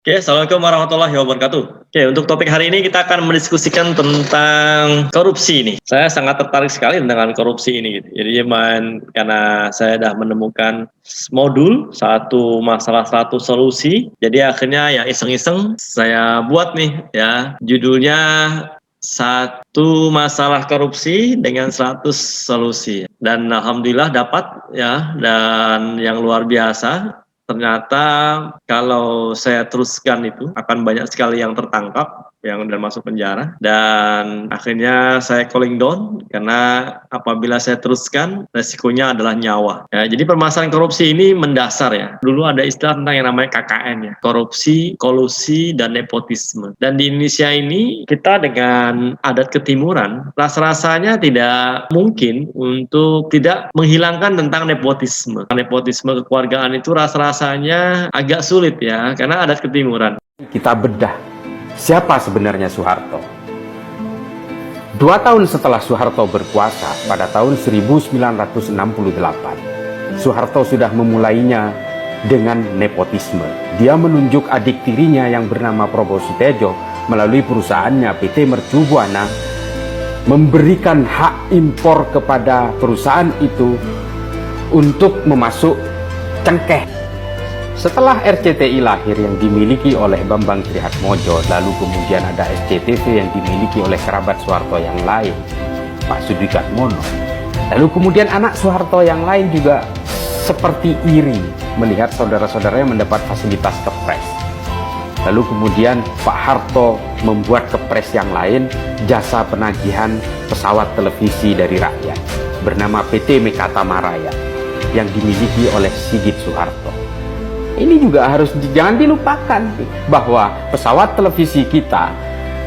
Oke, Assalamualaikum warahmatullahi wabarakatuh. Oke, untuk topik hari ini kita akan mendiskusikan tentang korupsi ini. Saya sangat tertarik sekali dengan korupsi ini. Gitu. Jadi karena saya sudah menemukan modul satu masalah satu solusi. Jadi akhirnya ya iseng-iseng saya buat nih ya. Judulnya satu masalah korupsi dengan 100 solusi. Dan alhamdulillah dapat ya, dan yang luar biasa. Ternyata kalau saya teruskan itu akan banyak sekali yang tertangkap yang udah masuk penjara, dan akhirnya saya calling down karena apabila saya teruskan resikonya adalah nyawa. Ya, jadi permasalahan korupsi ini mendasar ya. Dulu ada istilah tentang yang namanya KKN ya, korupsi, kolusi, dan nepotisme. Dan di Indonesia ini kita dengan adat ketimuran rasa-rasanya tidak mungkin untuk tidak menghilangkan tentang nepotisme. Nepotisme kekeluargaan itu rasa-rasanya agak sulit ya, karena adat ketimuran. Kita bedah siapa sebenarnya Soeharto. 2 tahun setelah Soeharto berkuasa pada tahun 1968, Soeharto sudah memulainya dengan nepotisme. Dia menunjuk adik tirinya yang bernama Prabowo Sutejo melalui perusahaannya PT Mercu Buana, memberikan hak impor kepada perusahaan itu untuk memasuk cengkeh. Setelah RCTI lahir yang dimiliki oleh Bambang Trihatmojo, lalu kemudian ada SCTV yang dimiliki oleh kerabat Soeharto yang lain, Pak Sudikatmono. Lalu kemudian anak Soeharto yang lain juga seperti iri melihat saudara-saudaranya mendapat fasilitas kepres. Lalu kemudian Pak Harto membuat kepres yang lain, jasa penagihan pesawat televisi dari rakyat, bernama PT Mekatamaraya, yang dimiliki oleh Sigit Soeharto. Ini juga harus jangan dilupakan bahwa pesawat televisi kita,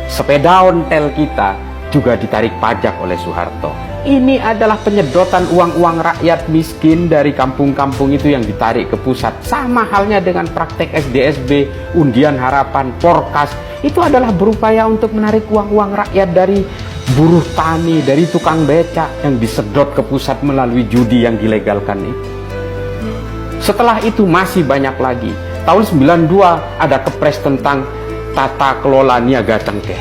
sepeda ontel kita juga ditarik pajak oleh Soeharto. Ini adalah penyedotan uang-uang rakyat miskin dari kampung-kampung itu yang ditarik ke pusat. Sama halnya dengan praktek SDSB, undian harapan, Porkas. Itu adalah berupaya untuk menarik uang-uang rakyat dari buruh tani, dari tukang becak yang disedot ke pusat melalui judi yang dilegalkan itu. Setelah itu masih banyak lagi. Tahun 92 ada kepres tentang tata kelola niaga cengkeh.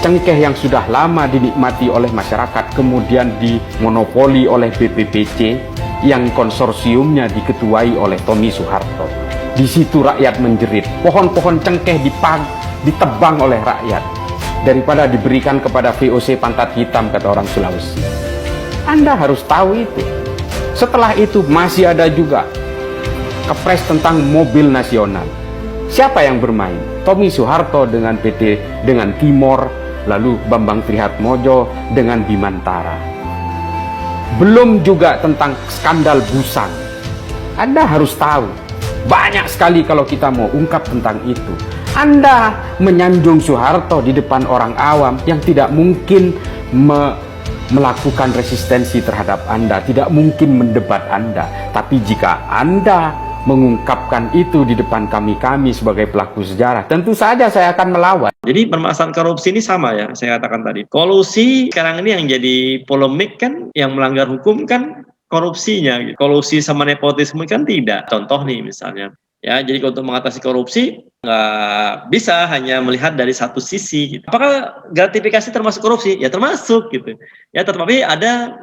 Cengkeh yang sudah lama dinikmati oleh masyarakat kemudian dimonopoli oleh BPPC yang konsorsiumnya diketuai oleh Tommy Soeharto. Di situ rakyat menjerit, pohon-pohon cengkeh ditebang oleh rakyat daripada diberikan kepada VOC pantat hitam, kata orang Sulawesi. Anda harus tahu itu. Setelah itu masih ada juga kepres tentang mobil nasional. Siapa yang bermain? Tommy Soeharto dengan Timor, lalu Bambang Trihatmojo dengan Bimantara. Belum juga tentang skandal Busang. Anda harus tahu, banyak sekali kalau kita mau ungkap tentang itu. Anda menyanjung Soeharto di depan orang awam yang tidak mungkin melakukan resistensi terhadap Anda, tidak mungkin mendebat Anda. Tapi jika Anda mengungkapkan itu di depan kami sebagai pelaku sejarah, tentu saja saya akan melawan. Jadi permasalahan korupsi ini sama ya, saya katakan tadi. Kolusi sekarang ini yang jadi polemik kan, yang melanggar hukum kan korupsinya. Gitu. Kolusi sama nepotisme kan tidak. Contoh nih misalnya, ya jadi untuk mengatasi korupsi nggak bisa hanya melihat dari satu sisi. Gitu. Apakah gratifikasi termasuk korupsi? Ya termasuk gitu. Ya tetapi ada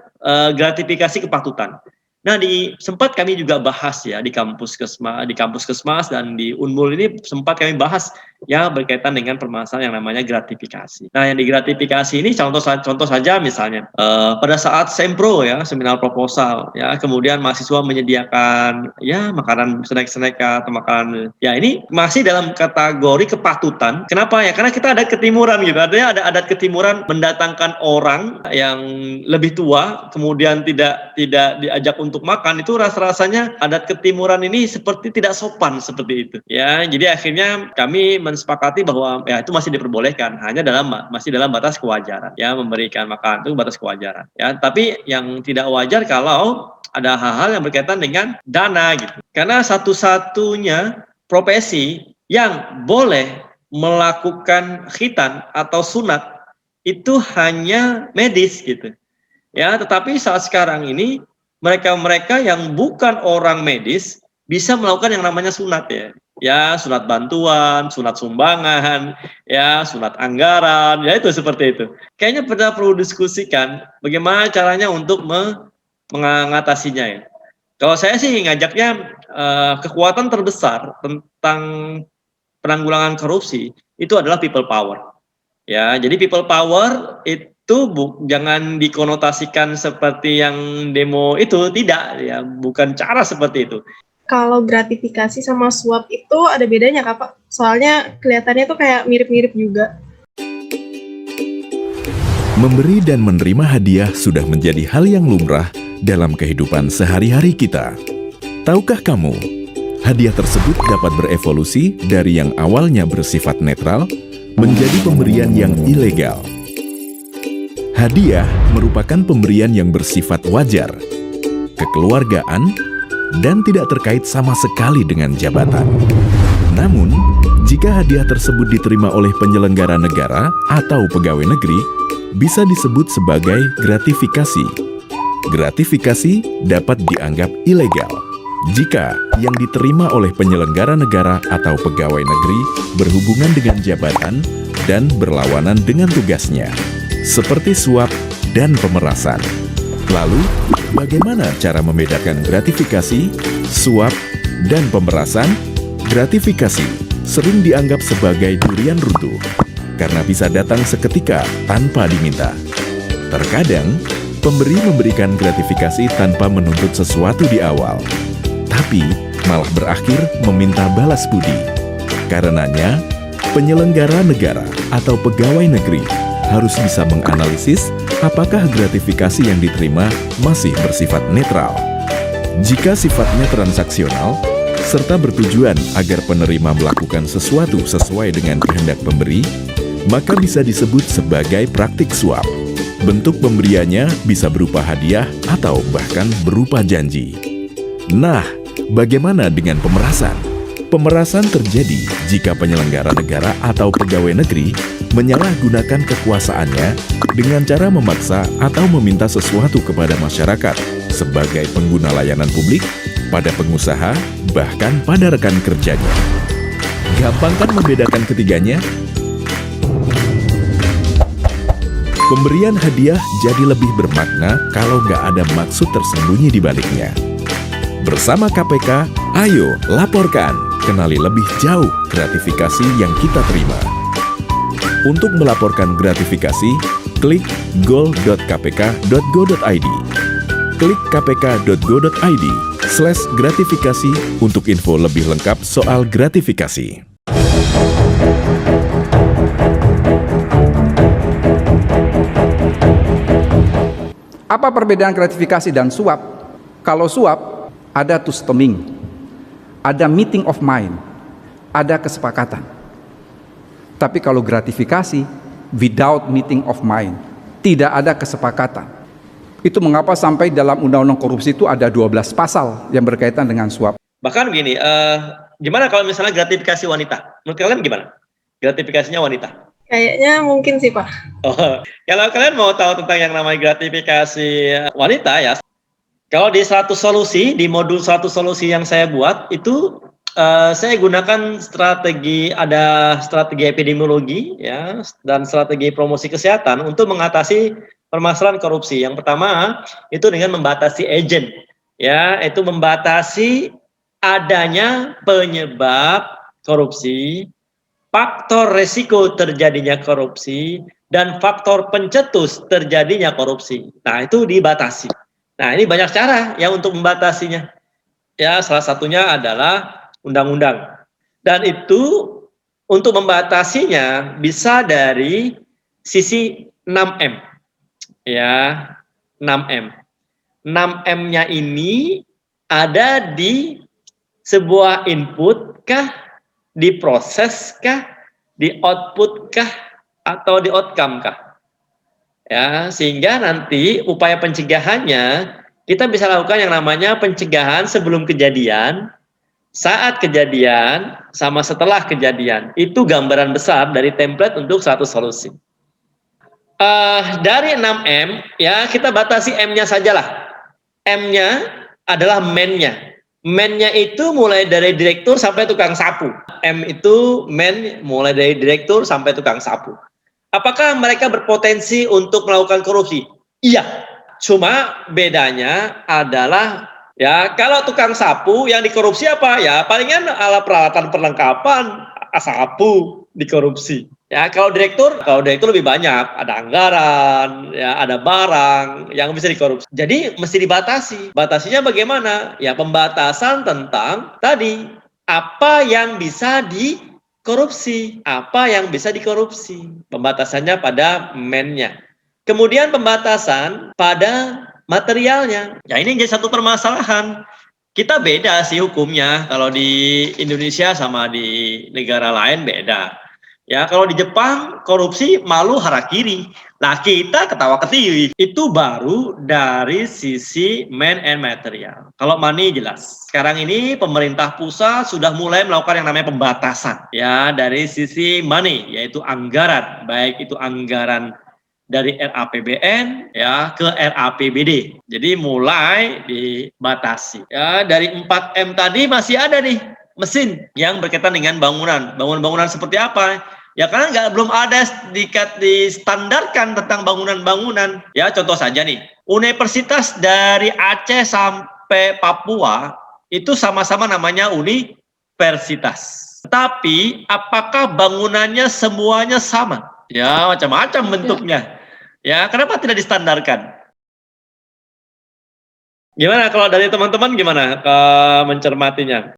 gratifikasi kepatutan. Nah, sempat kami juga bahas ya di kampus Kesmas dan di Unmul ini sempat kami bahas ya berkaitan dengan permasalahan yang namanya gratifikasi. Nah, yang digratifikasi ini contoh saja misalnya pada saat sempro ya, seminar proposal ya, kemudian mahasiswa menyediakan ya makanan snack atau makanan ya, ini masih dalam kategori kepatutan. Kenapa ya? Karena kita ada ketimuran gitu. Artinya ada adat ketimuran mendatangkan orang yang lebih tua kemudian tidak diajak untuk makan, itu rasa-rasanya adat ketimuran ini seperti tidak sopan seperti itu ya. Jadi akhirnya kami mensepakati bahwa ya itu masih diperbolehkan, hanya masih dalam batas kewajaran ya, memberikan makan itu batas kewajaran ya. Tapi yang tidak wajar kalau ada hal-hal yang berkaitan dengan dana gitu, karena satu-satunya profesi yang boleh melakukan khitan atau sunat itu hanya medis gitu ya. Tetapi saat sekarang ini mereka-mereka yang bukan orang medis bisa melakukan yang namanya sunat ya. Ya, sunat bantuan, sunat sumbangan, ya, sunat anggaran, ya itu seperti itu. Kayaknya perlu diskusikan bagaimana caranya untuk mengatasinya ya. Kalau saya sih ngajaknya kekuatan terbesar tentang penanggulangan korupsi itu adalah people power. Ya, jadi people power itu jangan dikonotasikan seperti yang demo itu, tidak ya, bukan cara seperti itu. Kalau gratifikasi sama suap itu ada bedanya Kak, Pak? Soalnya kelihatannya tuh kayak mirip-mirip juga. Memberi dan menerima hadiah sudah menjadi hal yang lumrah dalam kehidupan sehari-hari kita. Tahukah kamu, hadiah tersebut dapat berevolusi dari yang awalnya bersifat netral menjadi pemberian yang ilegal. Hadiah merupakan pemberian yang bersifat wajar, kekeluargaan, dan tidak terkait sama sekali dengan jabatan. Namun, jika hadiah tersebut diterima oleh penyelenggara negara atau pegawai negeri, bisa disebut sebagai gratifikasi. Gratifikasi dapat dianggap ilegal jika yang diterima oleh penyelenggara negara atau pegawai negeri berhubungan dengan jabatan dan berlawanan dengan tugasnya, seperti suap dan pemerasan. Lalu, bagaimana cara membedakan gratifikasi, suap, dan pemerasan? Gratifikasi sering dianggap sebagai durian runtuh karena bisa datang seketika tanpa diminta. Terkadang, pemberi memberikan gratifikasi tanpa menuntut sesuatu di awal, tapi malah berakhir meminta balas budi. Karenanya, penyelenggara negara atau pegawai negeri harus bisa menganalisis apakah gratifikasi yang diterima masih bersifat netral. Jika sifatnya transaksional, serta bertujuan agar penerima melakukan sesuatu sesuai dengan kehendak pemberi, maka bisa disebut sebagai praktik suap. Bentuk pemberiannya bisa berupa hadiah atau bahkan berupa janji. Nah, bagaimana dengan pemerasan? Pemerasan terjadi jika penyelenggara negara atau pegawai negeri menyalahgunakan kekuasaannya dengan cara memaksa atau meminta sesuatu kepada masyarakat sebagai pengguna layanan publik, pada pengusaha, bahkan pada rekan kerjanya. Gampang kan membedakan ketiganya? Pemberian hadiah jadi lebih bermakna kalau nggak ada maksud tersembunyi di baliknya. Bersama KPK, ayo laporkan, kenali lebih jauh gratifikasi yang kita terima. Untuk melaporkan gratifikasi, klik goal.kpk.go.id. Klik kpk.go.id/gratifikasi untuk info lebih lengkap soal gratifikasi. Apa perbedaan gratifikasi dan suap? Kalau suap, ada tustoming, ada meeting of mind, ada kesepakatan. Tapi kalau gratifikasi, without meeting of mind, tidak ada kesepakatan. Itu mengapa sampai dalam undang-undang korupsi itu ada 12 pasal yang berkaitan dengan suap. Bahkan begini, gimana kalau misalnya gratifikasi wanita? Menurut kalian gimana? Gratifikasinya wanita? Kayaknya mungkin sih Pak. Oh, kalau kalian mau tahu tentang yang namanya gratifikasi wanita ya, kalau di 100 solusi, di modul 100 solusi yang saya buat, itu saya gunakan ada strategi epidemiologi ya, dan strategi promosi kesehatan untuk mengatasi permasalahan korupsi. Yang pertama itu dengan membatasi agent, ya, itu membatasi adanya penyebab korupsi, faktor resiko terjadinya korupsi, dan faktor pencetus terjadinya korupsi. Nah, itu dibatasi. Nah, ini banyak cara ya untuk membatasinya. Ya, salah satunya adalah undang-undang. Dan itu untuk membatasinya bisa dari sisi 6M. Ya, 6M. 6M-nya ini ada di sebuah input kah, di proses kah, di output kah, atau di outcome kah? Ya, sehingga nanti upaya pencegahannya kita bisa lakukan yang namanya pencegahan sebelum kejadian, saat kejadian, sama setelah kejadian. Itu gambaran besar dari template untuk satu solusi. Dari 6M, ya kita batasi M-nya sajalah. M-nya adalah man-nya. Men-nya itu mulai dari direktur sampai tukang sapu. M itu men mulai dari direktur sampai tukang sapu. Apakah mereka berpotensi untuk melakukan korupsi? Iya. Cuma bedanya adalah ya kalau tukang sapu yang dikorupsi apa ya palingan alat peralatan perlengkapan sapu dikorupsi. Ya kalau direktur lebih banyak, ada anggaran, ya ada barang yang bisa dikorupsi. Jadi mesti dibatasi. Batasinya bagaimana? Ya pembatasan tentang tadi apa yang bisa dikorupsi, apa yang bisa dikorupsi. Pembatasannya pada men-nya. Kemudian pembatasan pada materialnya. Ya ini jadi satu permasalahan. Kita beda sih hukumnya. Kalau di Indonesia sama di negara lain beda. Ya kalau di Jepang korupsi malu harakiri. Nah kita ketawa ketiwi. Itu baru dari sisi man and material. Kalau money jelas. Sekarang ini pemerintah pusat sudah mulai melakukan yang namanya pembatasan. Ya dari sisi money yaitu anggaran. Baik itu anggaran dari RAPBN ya ke RAPBD. Jadi mulai dibatasi. Ya dari 4M tadi masih ada nih mesin yang berkaitan dengan bangunan. Bangunan-bangunan seperti apa? Ya karena belum ada distandarkan tentang bangunan-bangunan. Ya contoh saja nih, universitas dari Aceh sampai Papua itu sama-sama namanya universitas. Tapi apakah bangunannya semuanya sama? Ya macam-macam bentuknya. Ya kenapa tidak distandarkan? Gimana kalau dari teman-teman gimana mencermatinya?